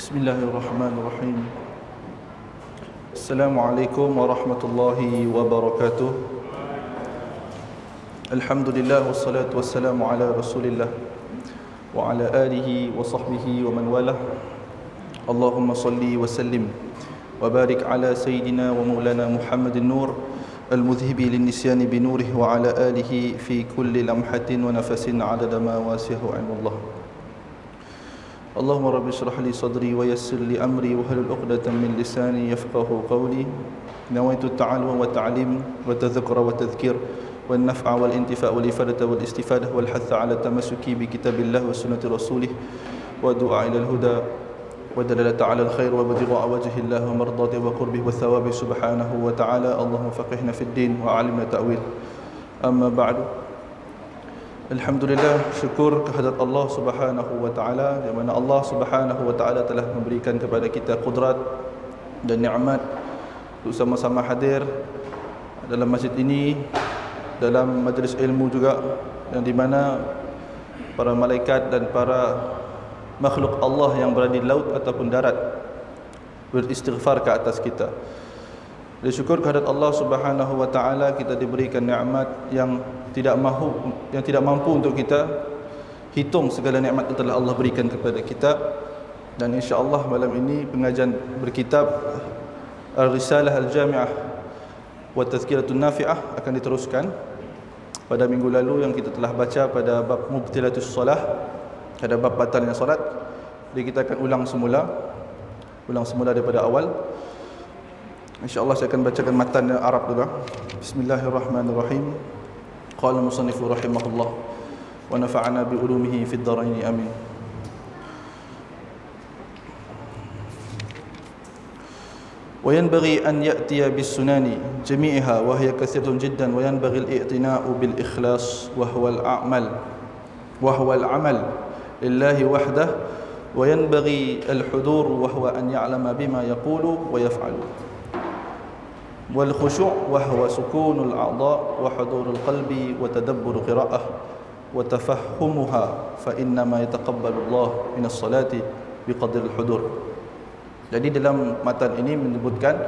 Bismillahirrahmanirrahim. Assalamualaikum warahmatullahi wabarakatuh. Alhamdulillah wassalatu wassalamu ala Rasulillah wa ala alihi wa sahbihi wa man walah. Allahumma salli wa sallim wa barik ala sayyidina wa maulana Muhammadin nur al-mudhhibi lin-nisyani bi nurihi wa ala alihi fi kulli lamhatin wa nafasin adada ma wasi'ahu ilmullah. Allahumma rabbi shrah li sadri wa yassir li amri wa hlul 'uqdatam min lisani yafqahu qawli. Nawaitu at-ta'allum wa at-ta'lim wa tadhakkura wa tadhkir wan naf'a wal intifa' wal ifadata wal istifadah wal hatha 'ala tamassuki bi kitabillah wa sunnati rasulih wa du'a ila al-huda wa dalalata 'ala al-khair wa ibtigha'a wajhi Allah wa mardati wa qurbihi wa thawabi subhanahu wa ta'ala. Allahumma faqihna fid din wa 'allimna ta'wil. Amma ba'du. Alhamdulillah, syukur kehadrat Allah Subhanahu wa taala, di mana Allah Subhanahu wa taala telah memberikan kepada kita kudrat dan nikmat untuk sama-sama hadir dalam masjid ini, dalam majlis ilmu juga, yang di mana para malaikat dan para makhluk Allah yang berada di laut ataupun darat beristighfar ke atas kita. Dan syukur kehadrat Allah Subhanahu wa taala kita diberikan nikmat yang tidak mampu untuk kita hitung segala nikmat yang telah Allah berikan kepada kita. Dan insya-Allah malam ini pengajian berkitab Al-Risalah Al-Jami'ah wa Tazkiratun Nafi'ah akan diteruskan. Pada minggu lalu yang kita telah baca pada bab Mubtilatus Salah, ada bab batalnya solat. Jadi kita akan ulang semula daripada awal. InsyaAllah saya akan bacakan matan Arab juga. Bismillahirrahmanirrahim. Qala musannifu rahimahullah wa nafa'ana bi ulumihi fid dharain amin. Wa yanbaghi an ya'tiya bis sunani jami'iha wa hiya kathiratun jiddan wa yanbaghi al-i'tina'u bil ikhlas wa huwa al-amal lillahi wahdahu wa yanbaghi al-hudur wa huwa an ya'lama bima yaqulu wa yaf'alu. والخشوع وهو سكون الأعضاء وحضور القلب وتدبر قراءة وتفهمها فإنما يتقبل الله من الصلاة بقدر الحضور. Jadi dalam matan ini menyebutkan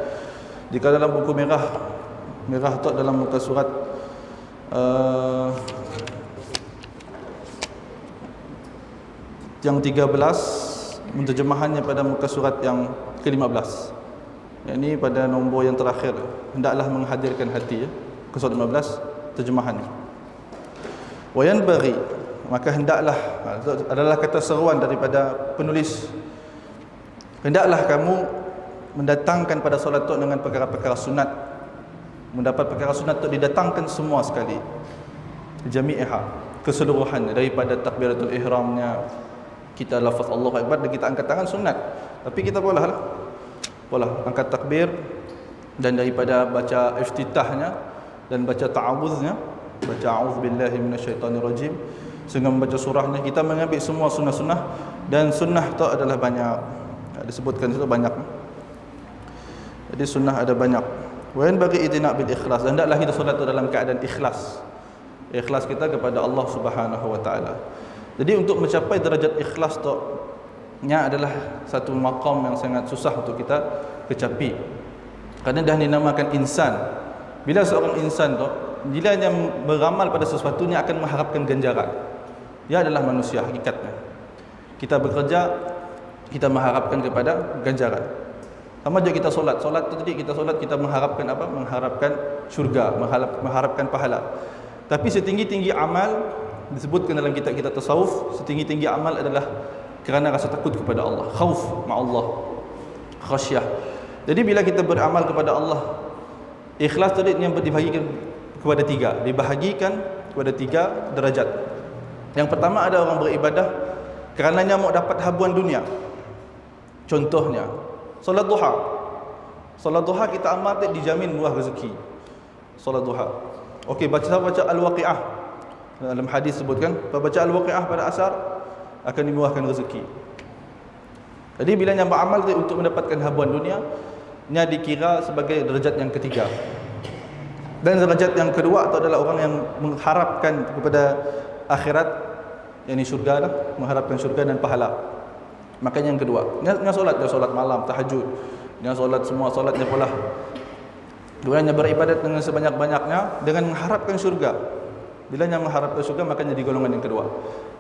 jika dalam buku merah tu dalam muka surat yang 13, menterjemahannya pada muka surat yang ke-15. Ini pada nombor yang terakhir, hendaklah menghadirkan hati, surat 15 terjemahannya. Wa yanbaghi, maka hendaklah, adalah kata seruan daripada penulis, hendaklah kamu mendatangkan pada solat itu dengan perkara-perkara sunat. Mendapat perkara sunat itu didatangkan semua sekali, jami'ah, keseluruhannya, daripada takbiratul ihramnya, kita lafaz Allahu Akbar dan kita angkat tangan sunat. Tapi kita boleh angkat takbir, dan daripada baca iftitahnya dan baca ta'awuznya, baca a'udzubillahi minasyaitonirrajim, sehingga membaca surahnya, kita mengambil semua sunnah-sunnah. Dan sunnah itu adalah banyak, disebutkan situ banyak. Jadi sunnah ada banyak. Wa yanbaghi itina' bil ikhlas, hendaklah kita solat itu dalam keadaan ikhlas. Ikhlas kita kepada Allah Subhanahu wa taala. Jadi untuk mencapai derajat ikhlas tu adalah satu maqam yang sangat susah untuk kita kecapi, kerana dah dinamakan insan. Bila seorang insan tu, bila dia beramal pada sesuatu, dia akan mengharapkan ganjaran. Dia adalah manusia hakikatnya. Kita bekerja, kita mengharapkan kepada ganjaran. Sama juga kita solat tu tadi, kita mengharapkan apa? Mengharapkan syurga, mengharapkan pahala. Tapi setinggi-tinggi amal, disebutkan dalam kitab-kitab tasawuf, setinggi-tinggi amal adalah kerana rasa takut kepada Allah, khauf ma'allah, khasyah. Jadi bila kita beramal kepada Allah, ikhlas tadi yang dibahagikan kepada tiga derajat. Yang pertama, ada orang beribadah kerananya mau dapat habuan dunia. Contohnya solat duha. Solat duha kita amal dijamin murah rezeki. Solat duha. Okey, baca al-waqiah. Dalam hadis sebutkan, baca al-waqiah pada asar akan dimurahkan rezeki. Jadi bila yang beramal untuk mendapatkan habuan dunia, nya dikira sebagai derajat yang ketiga. Dan derajat yang kedua itu adalah orang yang mengharapkan kepada akhirat, yakni syurga lah, mengharapkan syurga dan pahala. Makanya yang kedua, jangan solat malam, tahajud, jangan solat semua solatnya pula. Kemudian beribadat dengan sebanyak-banyaknya dengan mengharapkan syurga. Bila yang mengharapkan syurga, makanya di golongan yang kedua.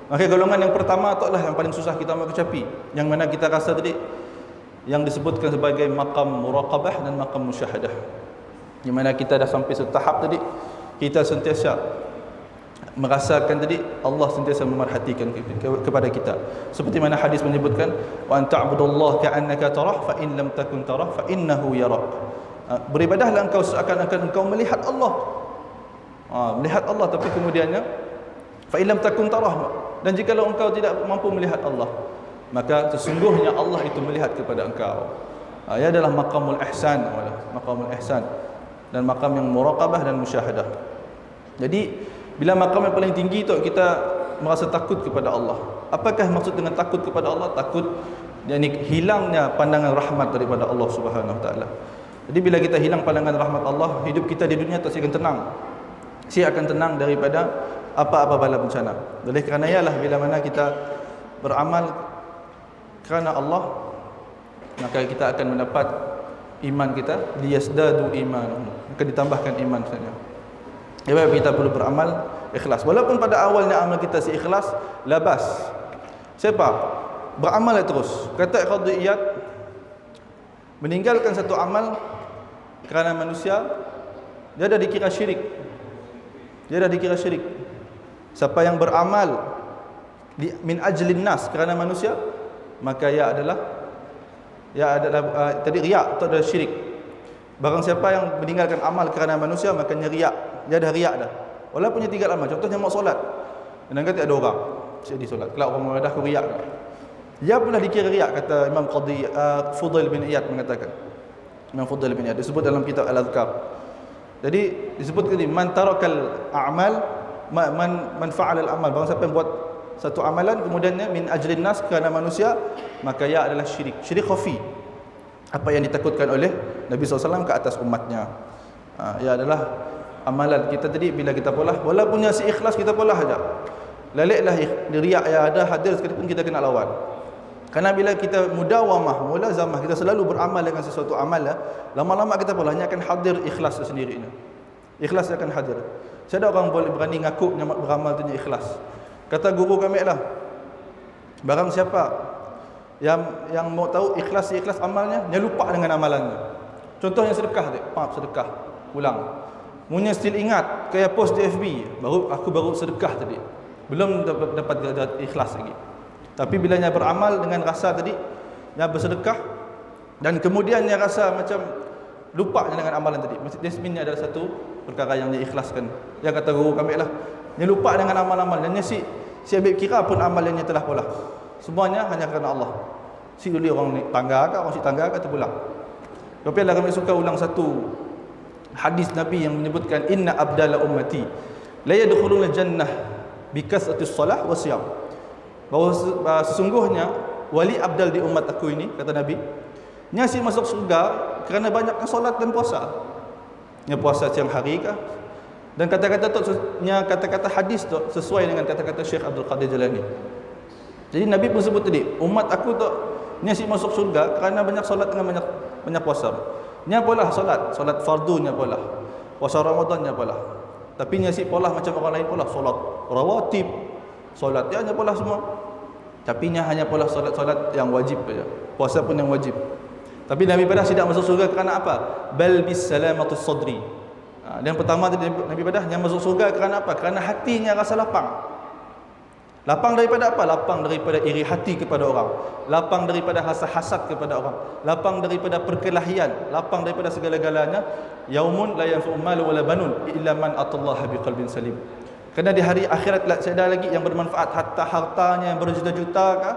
Maka golongan yang pertama itulah yang paling susah kita mencapai, yang mana kita rasa tadi yang disebutkan sebagai maqam muraqabah dan maqam musyahadah. Di mana kita dah sampai satu tahap tadi, kita sentiasa merasakan tadi Allah sentiasa memerhatikan kepada kita. Seperti mana hadis menyebutkan, wa anta'budallaha ka'annaka tarah fa in lam takun tarah fa innahu yarak. Beribadahlah engkau seakan-akan engkau melihat Allah. Melihat Allah, tapi kemudiannya fa in lam takun tarah, dan jikalau engkau tidak mampu melihat Allah, maka sesungguhnya Allah itu melihat kepada engkau. Ia adalah maqamul ihsan, maqamul ihsan, dan maqam yang muraqabah dan musyahadah. Jadi bila maqam yang paling tinggi itu kita merasa takut kepada Allah. Apakah maksud dengan takut kepada Allah? Takut yakni hilangnya pandangan rahmat daripada Allah Subhanahu Wa Taala. Jadi bila kita hilang pandangan rahmat Allah, hidup kita di dunia tak akan tenang. Dia akan tenang daripada apa-apa bala bencana. Oleh kerana ialah bila mana kita beramal kerana Allah, maka kita akan mendapat iman kita, liyasdadu iman, akan ditambahkan iman saja. Sebab kita perlu beramal ikhlas. Walaupun pada awalnya amal kita si ikhlas, labas. Siapa? Beramal terus. Kata Qadiyat, meninggalkan satu amal kerana manusia, dia dah dikira syirik. Dia dah dikira syirik. Siapa yang beramal min ajlin nas, kerana manusia, maka ia adalah tadi riak atau adalah syirik. Barang siapa yang meninggalkan amal kerana manusia, maka riak. Dia dah riak dah. Walaupun dia tinggal amal. Contohnya mau solat, dan kata ada orang jadi solat, kelak orang dah aku riak. Dia pun dah dikira riak, kata Imam Fudail bin Iyad mengatakan. Imam Fudail bin Iyad disebut dalam kitab Al-Adhkar. Jadi disebut tadi man tarakal a'mal man fa'ala al-amal. Barang siapa yang buat satu amalan kemudiannya min ajlin nas, kerana manusia, maka ia adalah syirik. Syirik khafi. Apa yang ditakutkan oleh Nabi SAW ke atas umatnya. Ia adalah amalan kita tadi bila kita polah, walaupun yang si ikhlas kita polah saja. Laliklah riak yang ada hadir sekalipun kita kena lawan. Kerana bila kita mudawamah, mulazamah, kita selalu beramal dengan sesuatu amal, lama-lama kita polah, hanya akan hadir ikhlas sendirinya. Ikhlas akan hadir. Saya ada orang boleh berani ngaku beramal tu ikhlas. Kata guru kami lah, barang siapa yang mau tahu ikhlas amalnya, dia lupa dengan amalannya. Contohnya sedekah dia, sedekah ulang. Munya still ingat, kayak post di FB, aku baru sedekah tadi. Belum dapat ikhlas lagi. Tapi bila dia beramal dengan rasa tadi, dia bersedekah dan kemudian dia rasa macam lupa dengan amalan tadi. Desminnya adalah satu perkara yang dia ikhlaskan. Dia kata guru kami lah, dia lupa dengan amal-amal, dan dia si ambil kira pun amal yang dia telah polah. Semuanya hanya kerana Allah. Si dulu orang tangga ke, orang si tangga ke terpulang. Tapi lah kami suka ulang satu hadis Nabi yang menyebutkan inna abdala ummati la yadkhuluna jannah bikasratis salah wa siyam. Bahawa sesungguhnya wali abdal di umat aku ini, kata Nabi, nyasi masuk surga kerana banyaknya solat dan puasa. Nya puasa siang hari kah? Dan kata-kata tu, kata-kata hadis tu sesuai dengan kata-kata Syekh Abdul Qadir Jalani. Jadi Nabi pun sebut tadi, umat aku tu nyasi masuk surga kerana banyak solat dengan banyak puasa. Nya pola solat fardunya pola. Puasa Ramadannya pola. Tapi nya si pola macam orang lain pola, solat rawatib, solat dia hanya pola semua. Tapi nya hanya pola solat yang wajib saja. Puasa pun yang wajib. Tapi Nabi Badah tidak masuk surga kerana apa? Bal bis salamatus sadri. Yang pertama tadi Nabi Badah yang masuk surga kerana apa? Kerana hatinya rasa lapang. Lapang daripada apa? Lapang daripada iri hati kepada orang. Lapang daripada hasad kepada orang. Lapang daripada perkelahian. Lapang daripada segala-galanya. Yaumun la yanfa'u malu wala banun illa man atallaha biqalbin salim. Kerana di hari akhirat saya ada lagi yang bermanfaat, hatta hartanya yang berjuta-juta kah,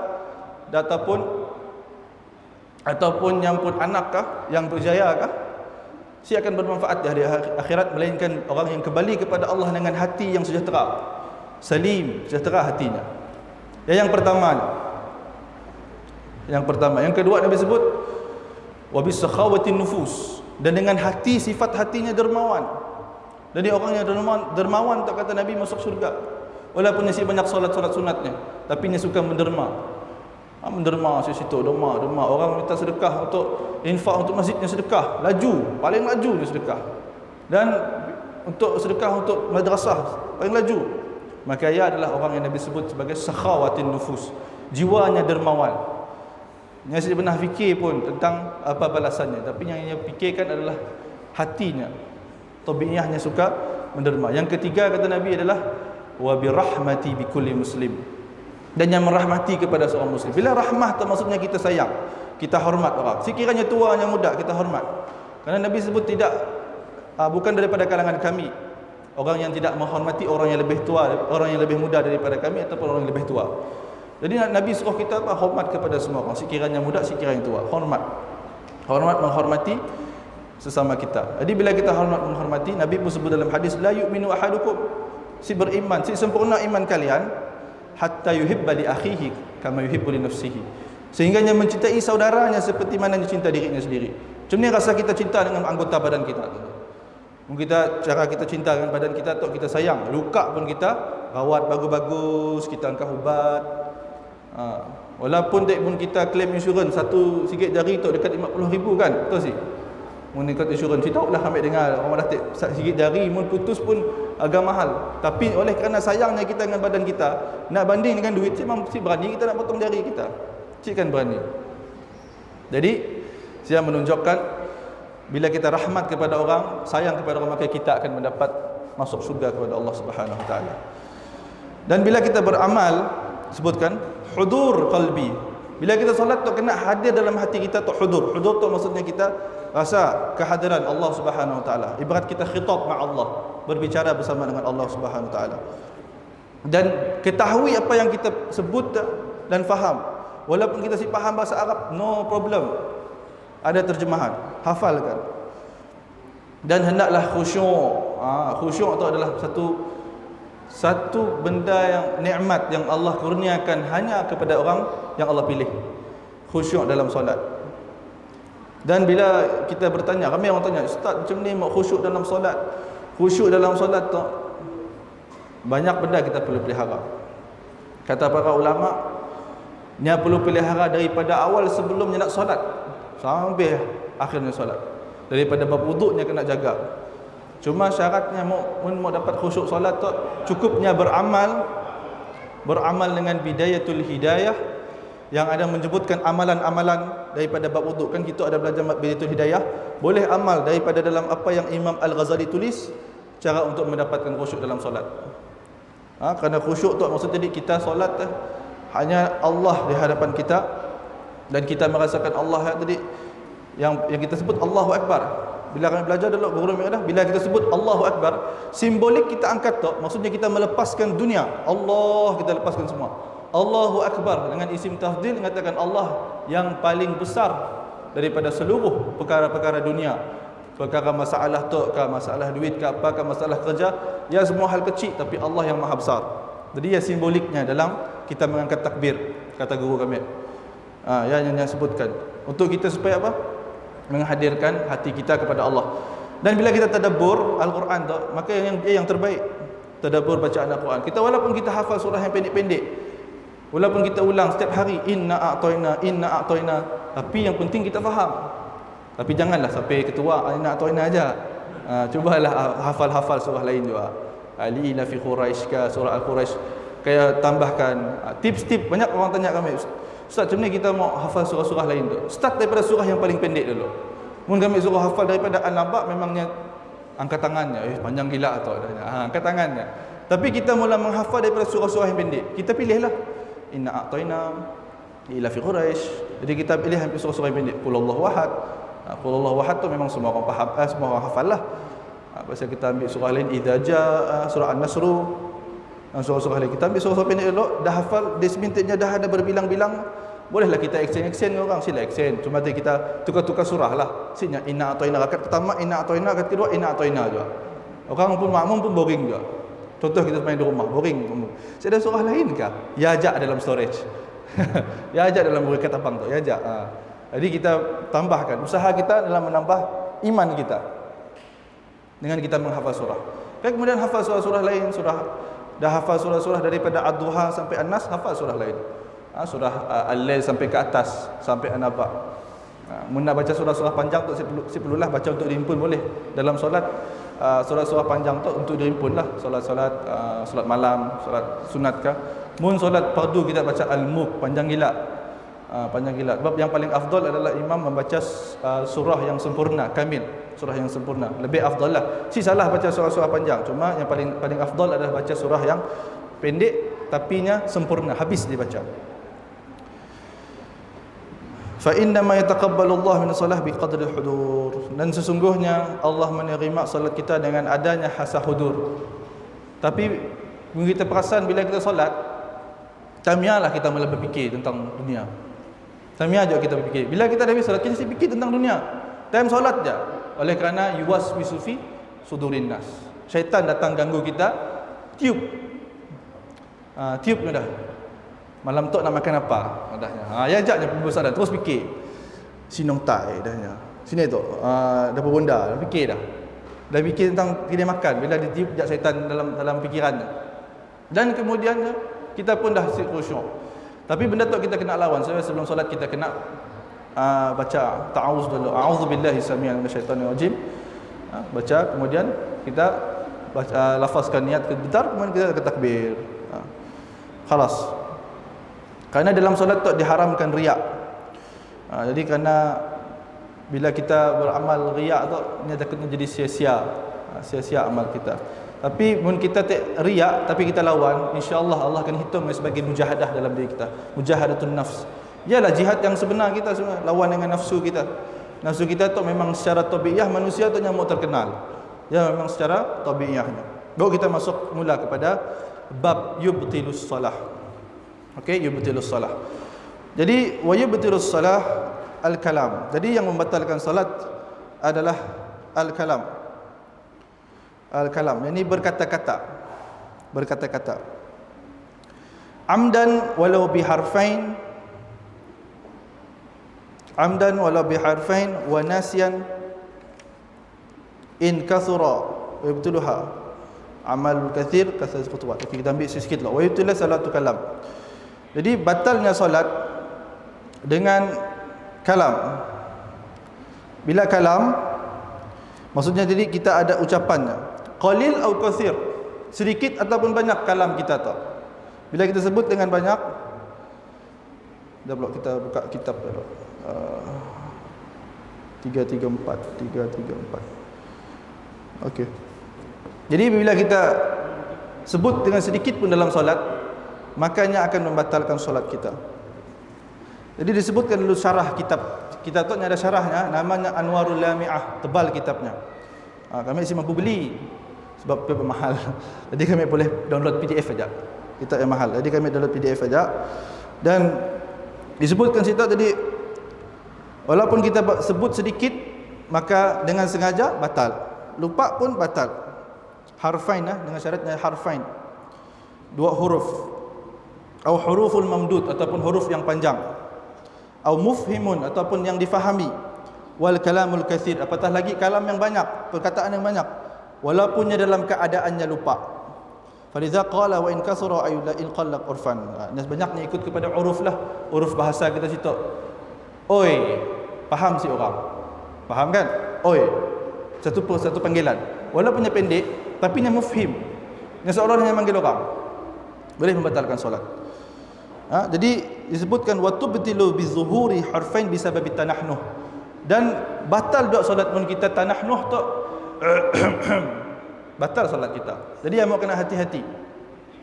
ataupun yang pun anak kah, yang berjaya kah, dia akan bermanfaat di hari akhirat, melainkan orang yang kembali kepada Allah dengan hati yang sejahtera. Salim, sejahtera hatinya. Yang pertama. Yang kedua Nabi sebut wabis sakhawatin nufus, dan dengan hati, sifat hatinya dermawan. Jadi orang yang dermawan tak kata Nabi masuk surga. Walaupun dia banyak solat sunatnya, tapi dia suka menderma. Menderma situ, derma. Orang minta sedekah untuk infak untuk masjidnya, sedekah laju, paling lajunya sedekah. Dan untuk sedekah untuk madrasah paling laju. Maka ia adalah orang yang Nabi sebut sebagai sakhawatin nufus, jiwanya dermawan. Yang saya pernah fikir pun tentang apa balasannya, tapi yang ia fikirkan adalah hatinya, tabiiyahnya suka menderma. Yang ketiga kata Nabi adalah wa birahmati bikulli muslim, dan yang merahmati kepada seorang muslim. Bila rahmah tu maksudnya kita sayang, kita hormat orang. Sekiranya tua yang muda kita hormat. Kerana Nabi sebut tidak bukan daripada kalangan kami orang yang tidak menghormati orang yang lebih tua, orang yang lebih muda daripada kami ataupun orang yang lebih tua. Jadi Nabi suruh kita hormat kepada semua orang, sekiranya muda, sekiranya tua. Hormat menghormati sesama kita. Jadi bila kita hormat menghormati, Nabi pun sebut dalam hadis, la yu'minu ahadukum, si beriman, si sempurna iman kalian, hatta yuhibba li akhihi kama yuhibbu li nafsihi, sehingganya mencintai saudaranya seperti mana dia cinta dirinya sendiri. Macam ni rasa kita cinta dengan anggota badan kita. Cara kita cinta dengan badan kita tu kita sayang. Luka pun kita rawat bagus-bagus, kita angkat ubat. Walaupun dek pun kita claim insurans satu sikit jari tu dekat 50,000 kan, betul sih? Mengikut insurans kita lah ambil dengar orang dah sikit jari pun putus pun agak mahal. Tapi oleh kerana sayangnya kita dengan badan kita, nak banding dengan duit, cik memang berani kita nak potong jari kita. Cik kan berani. Jadi saya menunjukkan bila kita rahmat kepada orang, sayang kepada orang, maka kita akan mendapat masuk syurga kepada Allah Subhanahu Wa Taala. Dan bila kita beramal, sebutkan hudur qalbi. Bila kita solat tu kena hadir dalam hati kita tu hudur. Hudur tu maksudnya kita rasa kehadiran Allah Subhanahu Wa Taala. Ibarat kita khitab ma Allah, berbicara bersama dengan Allah Subhanahu Wa Taala. Dan ketahui apa yang kita sebut dan faham. Walaupun kita si faham bahasa Arab, no problem. Ada terjemahan, hafalkan. Dan hendaklah khusyuk. Khusyuk itu adalah satu benda yang nikmat yang Allah kurniakan hanya kepada orang yang Allah pilih. Khusyuk dalam solat. Dan bila kita bertanya, ramai orang tanya, ustaz macam ni mau khusyuk dalam solat. Khusyuk dalam solat tu banyak benda kita perlu pelihara. Kata para ulama, dia perlu pelihara daripada awal sebelumnya nak solat sampai akhirnya solat. Daripada bab wuduknya kena jaga. Cuma syaratnya mau dapat khusyuk solat tu cukupnya beramal dengan bidayatul hidayah, yang ada menyebutkan amalan-amalan daripada bab wuduk. Kan kita ada belajar bidayatul hidayah, boleh amal daripada dalam apa yang Imam Al-Ghazali tulis, cara untuk mendapatkan khusyuk dalam solat. Kerana khusyuk tu maksud tadi kita solat hanya Allah di hadapan kita, dan kita merasakan Allah tadi yang kita sebut Allahu Akbar. Bila kami belajar dulu guru mereka, bila kita sebut Allahu Akbar, simbolik kita angkat tu maksudnya kita melepaskan dunia. Allah kita lepaskan semua. Allahu Akbar dengan isim tafdhil mengatakan Allah yang paling besar daripada seluruh perkara-perkara dunia. Perkara masalah tu ke, masalah duit ke, apa ke, masalah kerja, ya semua hal kecil, tapi Allah yang maha besar. Jadi ya simboliknya dalam kita mengangkat takbir, kata guru kami. Yang sebutkan untuk kita supaya apa? Menghadirkan hati kita kepada Allah. Dan bila kita tadabbur Al-Quran tu, maka yang terbaik tadabbur bacaan Al-Quran. Kita walaupun kita hafal surah yang pendek-pendek, walaupun kita ulang setiap hari inna a'toina, tapi yang penting kita faham. Tapi janganlah sampai ketua inna a'toina aja. Cubalah hafal-hafal surah lain juga. Alila fi Quraisy ke, surah Al-Quraisy. Kayak tambahkan tips-tips. Banyak orang tanya kami, ustaz macam ni kita mau hafal surah-surah lain tu, start daripada surah yang paling pendek dulu. Mun kami suruh hafal daripada An-Naba, memangnya angkat tangannya, panjang gila atau angkat tangannya. Tapi kita mula menghafal daripada surah-surah yang pendek. Kita pilihlah inna a'toina, ila fi Quraisy. Jadi kita pilih hampir surah-surah yang pendek. Qul Allahu ahad. Qul Allahu ahad tu memang semua orang faham, semua orang hafal lah. Pasal kita ambil surah lain, idza jaa, surah An-Nasr, surah-surah lain kita ambil surah-surah pendek dulu, dah hafal, desmintednya dah ada berbilang-bilang. Bolehlah kita exchange dengan orang, sila exchange. Cuma kita tukar-tukar surah lah. Sini inna a'toina, rakaat pertama inna a'toina, rakaat kedua inna a'toina juga. Orang pun makmum pun boring juga. Contoh kita main di rumah, boring. Saya ada surah lain kah? Ya ajak dalam storage. Ya ajak dalam berikat abang tu, ya ajak. Jadi kita tambahkan usaha kita dalam menambah iman kita dengan kita menghafal surah. Kemudian hafal surah-surah lain, dah hafal surah-surah daripada Ad-Duha sampai An-Nas, hafal surah lain. Surah Al-Lail sampai ke atas, sampai An-Naba. Mun nak baca surah-surah panjang tu saya perlulah baca untuk dihimpun boleh. Dalam solat surah-surah panjang tu untuk dihimpun lah. Solat malam, solat sunat kah. Mun solat fardu kita baca Al-Mulk panjang gila. Panjang gila. Sebab yang paling afdal adalah imam membaca surah yang sempurna, kamil, surah yang sempurna. Lebih afdal lah. Si salah baca surah-surah panjang. Cuma yang paling afdal adalah baca surah yang pendek tapinya sempurna, habis dibaca. Fa inna ma yataqabbalu Allah min salah biqadri hudur. Dan sesungguhnya Allah menerima salat kita dengan adanya hasah hudur. Tapi kita perasan bila kita solat, tamialah kita mula berfikir tentang dunia. Tamiah juga kita berfikir. Bila kita dah habis solat, kita mesti fikir tentang dunia. Time solat je. Oleh kerana yuwaswisu fi sudurin nas. Syaitan datang ganggu kita, tiup. Tiup dah. Malam tu nak makan apa? Dahnya. Ya ajaknya pembesar dah terus fikir. Sinong tai dahnya. Sini tu. Dapur bonda, dah fikir dah. Dah fikir tentang kedai makan bila ditiup jak syaitan dalam fikirannya. Dan kemudian kita pun dah khusyuk. Tapi benda tu kita kena lawan. Sebelum solat kita kena baca ta'awuz dulu. A'udzubillahi samii'al minasyaitonir rajim. Baca, kemudian kita baca, lafazkan niat bentar, kemudian kita takbir. Khalas. Kerana dalam solat tu diharamkan riak. Jadi kerana bila kita beramal riak tu, ni takutnya jadi sia-sia. Sia-sia amal kita. Tapi mun kita tak riak tapi kita lawan, insya-Allah Allah akan hitung sebagai mujahadah dalam diri kita. Mujahadatun nafs. Ialah jihad yang sebenar kita sebenarnya, lawan dengan nafsu kita. Nafsu kita tu memang secara tabiiyah manusia tu nyamuk terkenal. Ya memang secara tabiiyahnya. Baru kita masuk mula kepada bab yubtilus salah. Okey, yubtilus salah. Jadi wa yubtilus salah al-kalam. Jadi yang membatalkan salat adalah al-kalam. Al-kalam, ini berkata-kata. Berkata-kata. Amdan walau biharfain. Amdan walau biharfain wa nasiyan in kathura wa yubtiluha amal kathir kasar khutwat. Okey, kita ambil sikit lah. Wa yubtilu salatu kalam. Jadi batalnya solat dengan kalam. Bila kalam maksudnya jadi kita ada ucapannya. Qalil atau kathir, sedikit ataupun banyak kalam kita tu. Bila kita sebut dengan banyak, dah pula kita buka kitab dulu. 334. Okey. Jadi bila kita sebut dengan sedikit pun dalam solat, makanya akan membatalkan solat kita. Jadi disebutkan dulu syarah kitab. Kitab tu ada syarahnya, namanya Anwarul Lami'ah, tebal kitabnya. Kami masih mampu beli sebab paper mahal. Jadi kami boleh download PDF saja. Kitab yang mahal. Jadi kami download PDF saja. Dan disebutkan situ tadi walaupun kita sebut sedikit maka dengan sengaja batal. Lupa pun batal. Harfain dengan syaratnya harfain. 2 huruf. Atau huruful mamdud ataupun huruf yang panjang. Atau mufhimun ataupun yang difahami. Wal kalamul katsir, apatah lagi kalam yang banyak, perkataan yang banyak walaupunnya dalam keadaannya lupa. Faliza qala wa in kasura ayula in qallaq urfan. Nas banyaknya ikut kepada uruf lah, uruf bahasa kita situ. Oi, faham si orang. Faham kan? Oi. Satu panggilan. Walaupunnya pendek tapi nya mufhim. Nya seorang yang manggil orang. Boleh membatalkan solat. Jadi disebutkan wa tubtilu bizuhuri harfain bisababi tanahnuh. Dan batal doa solat mun kita tanahnuh tu batal solat kita. Jadi yang mau kena hati-hati.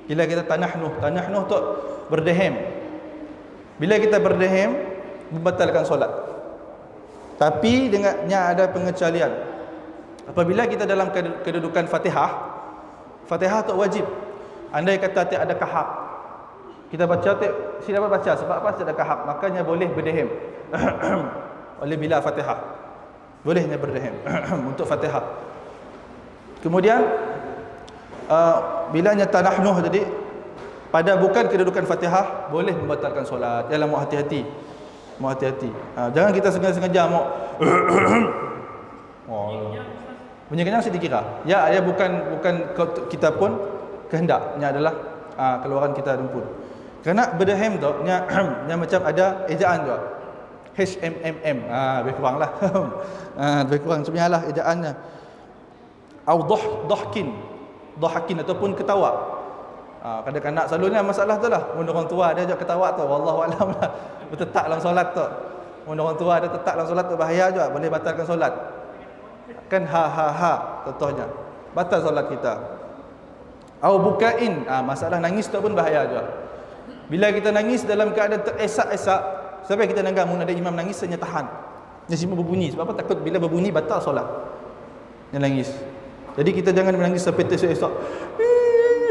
Bila kita tanahnuh tu berdehem. Bila kita berdehem membatalkan solat. Tapi dengannya ada pengecualian. Apabila kita dalam kedudukan Fatihah, Fatihah tu wajib. Andai kata tak ada kahak, kita baca tak siapa baca sebab apa tak ada kahak, makanya boleh berdehem. Oleh bila Fatihah bolehnya berdehem untuk Fatihah. Kemudian bilanya tanahnuh tadi pada bukan kedudukan Fatihah boleh membatalkan solat. Jangan mau hati-hati. Mau hati-hati. Jangan kita sengaja mau bunyi kenyang saya dikira. Ya bukan kita pun kehendaknya adalah keluaran kita pun. Kerana berdehem tu yang macam ada ejaan tu. HMMM. Lebih kurang lah. Lebih kurang sebenarnya lah ejaannya. Au dhahkin. Dhahakin ataupun ketawa. Kadang-kadang selalunya masalah tu lah. Mun orang tua dia ajak ketawa tu, wallahu alam lah. Bertetak dalam solat tu. Mun orang tua dia tetap dalam solat tu bahaya juga, boleh batalkan solat. Kan ha contohnya. Batal solat kita. Au bukain. Masalah nangis tu pun bahaya juga. Bila kita nangis dalam keadaan teresak-esak, sampai kita nangis mun ada imam nangis hanya tahan. Dia semua berbunyi. Sebab apa? Takut bila berbunyi batal solat. Dia nangis. Jadi kita jangan menangis sampai teresak-esak.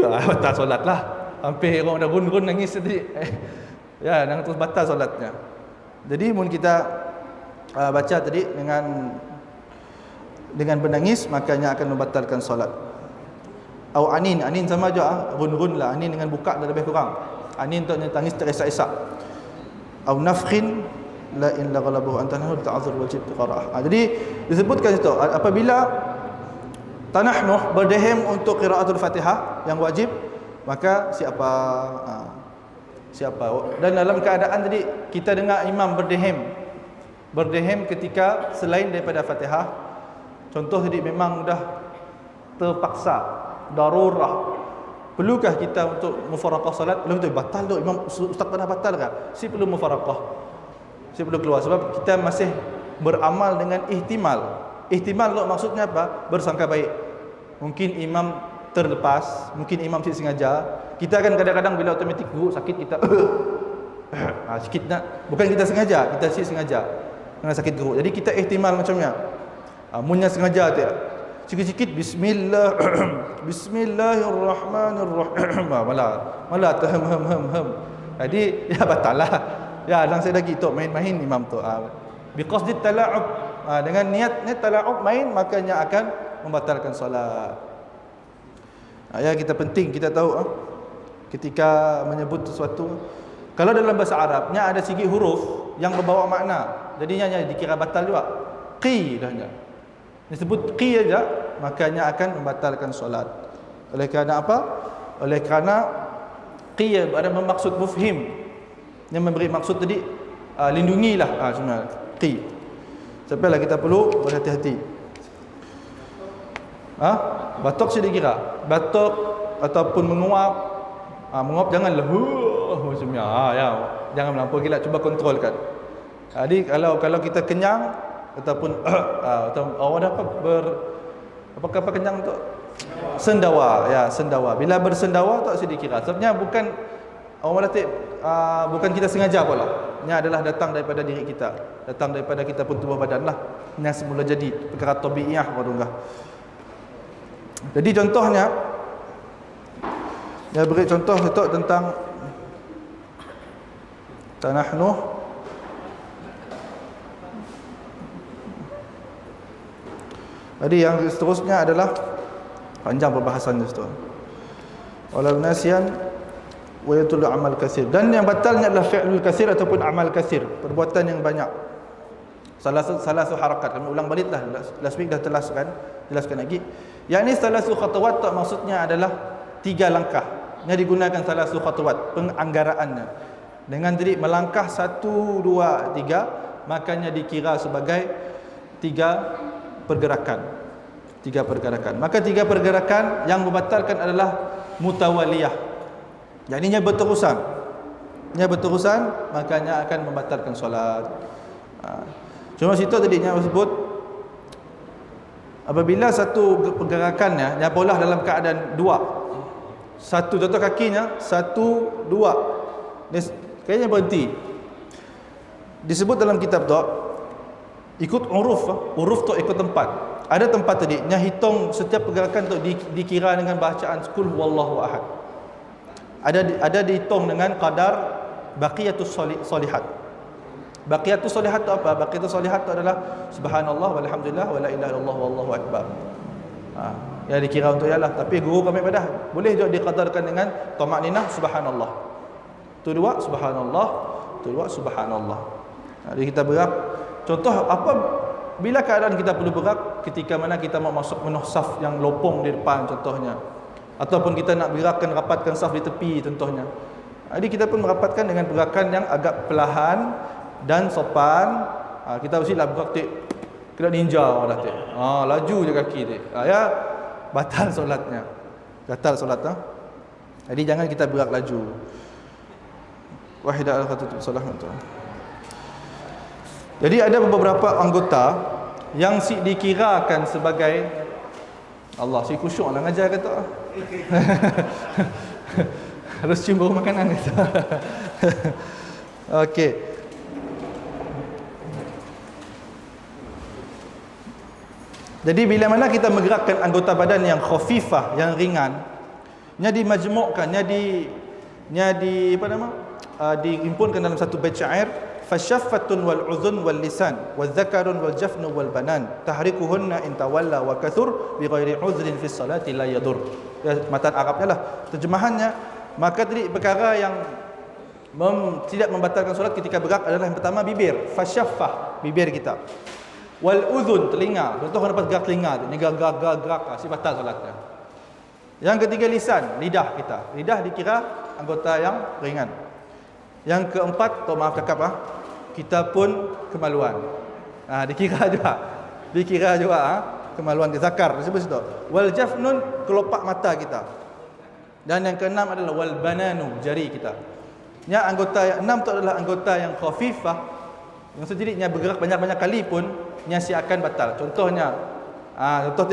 Batal solat lah. Hampir orang dah run-run nangis tadi. Ya, dan terus batal solatnya. Jadi mun kita baca tadi dengan menangis, makanya akan membatalkan solat. Au anin sama juga run-run lah. Anin dengan buka dah lebih kurang. Anin tu tangis teresak-esak. Au nafkhin la in laghlabuhu antanahu ta'azzur wajib qira'ah. Jadi disebutkan situ apabila tanahnuh berdehem untuk qiraatul Fatihah yang wajib, maka siapa dan dalam keadaan tadi kita dengar imam berdehem ketika selain daripada Fatihah, contoh tadi memang dah terpaksa darurah, perlukah kita untuk mufaraqah solat? Belum tu batal tu imam ustaz pernah batal kan? Si perlu mufaraqah, si perlu keluar sebab kita masih beramal dengan ihtimal. Ihtimal tu maksudnya apa? Bersangka baik. Mungkin imam terlepas, mungkin imam tidak sengaja. Kita kan kadang-kadang bila automatik guru sakit kita sikit nak, bukan kita sengaja, kita sengaja kena sakit guru. Jadi kita ihtimal macamnya. Munnya sengaja tu ya. Sikit-sikit bismillah bismillahirrahmanirrahim. Malah hem. Jadi ya batal lah. Ya dan saya lagi tu main-main imam tu. Biqasdit tala'ub. Dengan niat tala'ub main, makanya akan membatalkan solat. Ya kita penting kita tahu ketika menyebut sesuatu, kalau dalam bahasa Arabnya ada sikit huruf yang membawa makna, jadinya dikira batal juga. Qi dahnya. Disebut qi aja, makanya akan membatalkan solat. Oleh kerana apa? Oleh kerana qi ada bermaksud mufhim. Yang memberi maksud tadi lindungilah sebenarnya qi. Sampailah kita perlu berhati-hati. Batuk saya dikira batuk ataupun menguap. Menguap janganlah macamnya. Ya, jangan melampau gila, cuba kontrolkan. Jadi kalau kita kenyang ataupun atau orang dapat apa kenyang tu sendawa, ya sendawa. Bila bersendawa tak usah dikira. Sebabnya bukan orang melatik bukan kita sengaja pula. Ini adalah datang daripada diri kita, datang daripada kita pun tubuh badan lah. Ini semula jadi perkara tabiiyah wadungah. Jadi contohnya, dia beri contoh itu tentang tanahnuh. Jadi yang seterusnya adalah panjang perbahasannya itu. Walau nasian wa yatul amal katsir. Dan yang batalnya adalah fi'lul katsir ataupun amal katsir, perbuatan yang banyak. Salah satu harakat, kami ulang baliklah. Last week dah jelaskan lagi. Yang ini salah satu khatawat tak maksudnya adalah 3 langkah. Yang digunakan salah satu khatawat penganggaraannya. Dengan tadi melangkah 1 2 3, makanya dikira sebagai 3 pergerakan. 3 pergerakan. Maka 3 pergerakan yang membatalkan adalah mutawaliyah. Yang ini berterusan. Ini berterusan, makanya akan membatalkan solat. Cuma situ tadinya sebut apabila satu pergerakannya yang bola dalam keadaan 2. Satu contoh kakinya 1 2. Dia kayaknya berhenti. Disebut dalam kitab tu ikut uruf tu ikut tempat. Ada tempat tadi yang hitung setiap pergerakan tu dikira dengan bacaan qul huwallahu ahad. Ada dihitung dengan qadar baqiyatus solihat. Baqiyatus solihat tu apa? Baqiyatus solihat tu adalah subhanallah walhamdulillah wala ilaha illallah wallahu akbar. Ya dikira untuk ialah, tapi guru kami padah boleh juga diqadarkan dengan tamakninah subhanallah. Tu 2 subhanallah, tu 2 subhanallah. Jadi kita berak. Contoh apa bila keadaan kita perlu berak ketika mana kita mau masuk menuh saf yang lopong di depan contohnya, ataupun kita nak berakkan rapatkan saf di tepi contohnya. Jadi kita pun merapatkan dengan gerakan yang agak perlahan dan sopan. Kita mestilah bergerak kena ninja dah tu. Laju je kaki tu. Ya, batal solatnya. Batal solat. Jadi jangan kita bergerak laju. Wahidah al-khatib solat tu. Jadi ada beberapa anggota yang dikirakan sebagai Allah, si khusyuk nak ngajar kata. Harus cium bau makanan kata. Okey. Jadi bila mana kita menggerakkan anggota badan yang khafifah, yang ringan, nya dimajmukkan, nya di apa nama? Diimpunkan dalam satu bait syair, fasyaffatun wal uzun wal lisan wal zakarun wal jafnu wal banan tahrikuhunna in tawalla wa kathur bi ghairi uzrin fi salati la yadur. Matan Arabnya lah terjemahannya. Maka tadi perkara yang tidak membatalkan solat ketika bergerak adalah yang pertama bibir, fasyaffah, bibir kita. Wal uzun, telinga. Contoh kalau dapat gerak telinga tu, ni gerak si batal solatnya. Yang ketiga lisan, lidah kita. Lidah dikira anggota yang ringan. Yang keempat, maaf cakap kita pun kemaluan. Dikira juga kemaluan di zakar disebut situ. Wal jafnun, kelopak mata kita. Dan yang keenam adalah wal bananu, jari kita. Yang anggota yang enam tu adalah anggota yang khafifah. Yang sejadinya bergerak banyak-banyak kali pun nya akan batal. Contohnya contoh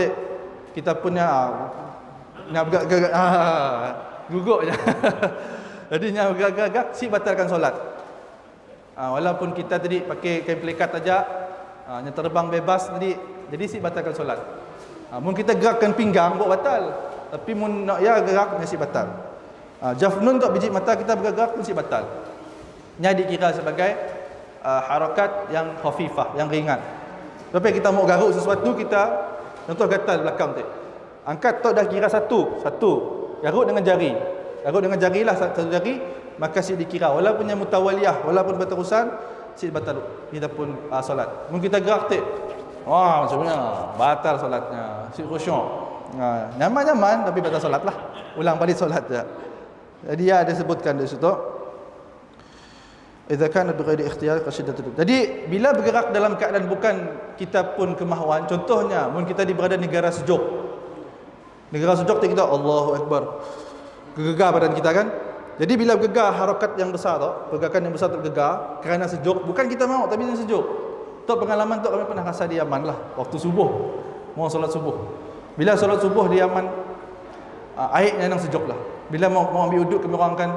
kita punya nak bergerak guguk je. Jadi nya bergerak si batalkan solat. Walaupun kita tadi pakai kain pelikat saja, nya terbang bebas tadi, jadi si batalkan solat. Mun kita gerakkan pinggang buat batal. Tapi mun nak gerak nya si batal. Jafnun tu biji mata kita bergerak pun si batal. Nya dikira sebagai harakat yang khafifah, yang ringan. Tapi kita mau garuk sesuatu, kita contoh gatal belakang tu. Angkat tu dah kira satu. Garuk dengan jari. Garuk dengan jarilah satu jari, maka si dikira walaupun yang mutawaliyah, walaupun berterusan, si batal kita pun solat. Mungkin kita gerak tu. Macamnya batal solatnya. Si khusyuk. Nyaman tapi batal solatlah. Ulang balik solat je. Jadi ada sebutkan di situ. Idza kana bighairi ikhtiyar qasidatu. Jadi bila bergerak dalam keadaan bukan kita pun kemahuan, contohnya mun kita berada di negara sejuk. Negara sejuk kita Allahu Akbar. Gegar badan kita kan. Jadi bila gegar harakat yang besar tu, pergerakan yang besar tu gegar kerana sejuk, bukan kita mahu tapi dia sejuk. Tu pengalaman tu kami pernah rasa di Yaman lah waktu subuh. Mau solat subuh. Bila solat subuh di Yaman airnya nang sejuk lah. Bila mau ambil uduk kami orang kan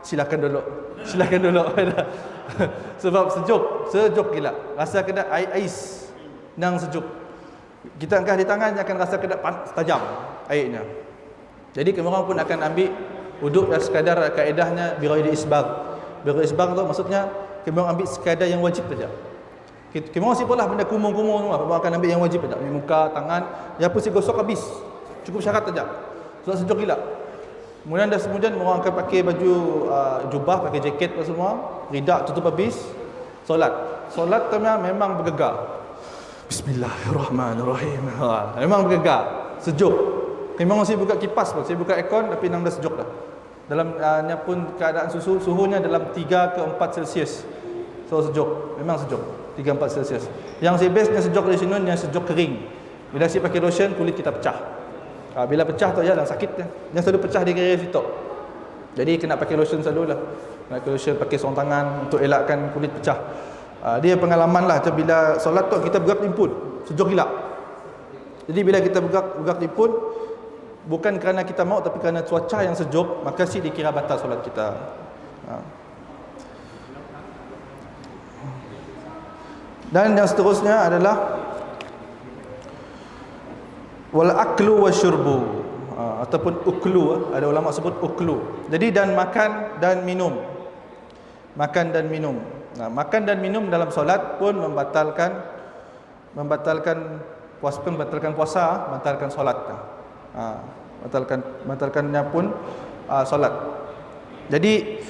silakan dulu. Sebab sejuk gila. Rasa kena ais nang sejuk. Kita angkat di tangan akan rasa kena tajam airnya. Jadi kami orang pun akan ambil wuduk yang sekadar kaedahnya bighairi isbagh. Bighairi isbagh tu maksudnya kami orang ambil sekadar yang wajib saja. Kami orang sipalah benda kumur-kumur semua, kami akan ambil yang wajib saja. Muka, tangan, yang pun si gosok habis. Cukup syarat saja. Sebab sejuk gila. Kemudian orang akan pakai baju jubah, pakai jaket apa semua, ridak tutup habis, solat tu memang bergegar. Bismillahirrahmanirrahim. Memang bergegar, sejuk. Memang saya buka kipas pun, saya buka aircon tapi dah sejuk dah. Dalam pun keadaan suhunya dalam 3 ke 4 Celsius. So sejuk, memang sejuk. 3-4 Celsius. Yang saya bestnya sejuk di sini yang sejuk kering. Bila saya pakai lotion kulit kita pecah. Bila pecah tu dah sakit kan. Yang selalu pecah di kiri situ. Jadi kena pakai lotion selalu lah. Kena pakai lotion, pakai sarung tangan untuk elakkan kulit pecah. Dia pengalaman lah. Bila solat tu kita bergerak limpun, sejuk gila. Jadi bila kita bergerak limpun, bukan kerana kita mahu tapi kerana cuaca yang sejuk, maka si dikira batal solat kita. Dan yang seterusnya adalah wal aklu wasyurbu, ataupun uklu, ada ulama sebut uklu. Jadi dan makan dan minum. Makan dan minum. Makan dan minum dalam solat pun membatalkan puasa, membatalkan solat. Batalkannya pun solat. Jadi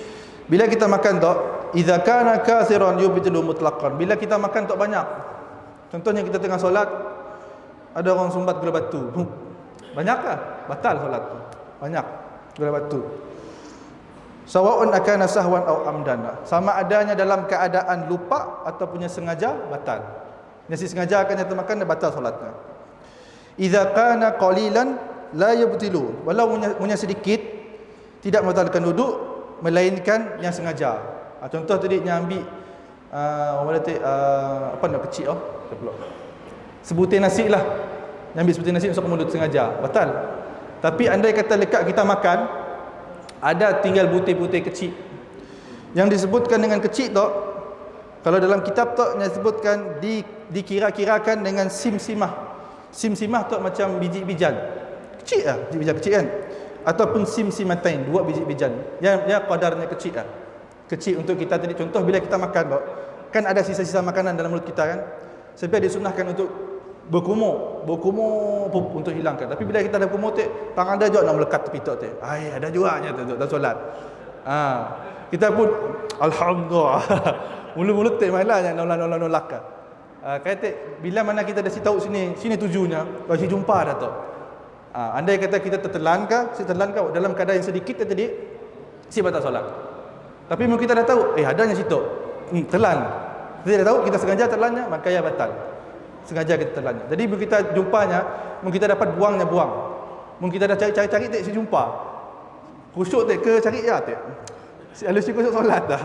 bila kita makan tu, idza kana kathiran yubtilu mutlaqan. Bila kita makan tu banyak. Contohnya kita tengah solat, ada orang sumbat gula batu. Banyakkah? Batal solat tu. Banyak gula batu. Sawa'un akana sahwan aw amdan. Sama adanya dalam keadaan lupa ataupun sengaja, batal. Yang sengaja akan nyata makan, batal solatnya. Idza kana qalilan la yubtilu. Walau punya sedikit tidak membatalkan wuduk, melainkan yang sengaja. Contoh tadi yang ambil apa nak kecil sebutir nasi lah. Yang ambil sebutir nasi masuk ke mulut sengaja, batal. Tapi andai kata lekat kita makan, ada tinggal butir-butir kecil. Yang disebutkan dengan kecil tu, kalau dalam kitab tu yang disebutkan dikira-kirakan dengan simsimah. Simsimah tu macam biji-bijan. Kecil lah, biji-bijan kecil kan. Ataupun simsimatain, 2 biji-bijan. Yang qadarnya kecil lah. Kecil untuk kita tadi. Contoh bila kita makan tu, kan ada sisa-sisa makanan dalam mulut kita kan. Sampai disunahkan untuk berkumur untuk hilangkan. Tapi bila kita dah kumur tu, tangan ada juga nak melekat tepi tu. Ai, ada juanya tu dalam solat. Kita pun alhamdulillah. Mulut-mulut tak malahnya nolak. Kata bila mana kita dah tahu sini tujuannya, bagi jumpa dah tu. Andai kata kita tertelan dalam keadaan yang sedikit tadi, si batal solat. Tapi mungkin kita dah tahu, adanya situ. Telan. Kita dah tahu, kita sengaja telannya, maka ya batal. Sengaja kita telannya. Jadi bila kita jumpanya, mungkin kita dapat buang. Mungkin kita dah cari tak si jumpa. Khusyuk tak ke cari ya tak. Si alusi khusyuk solat dah.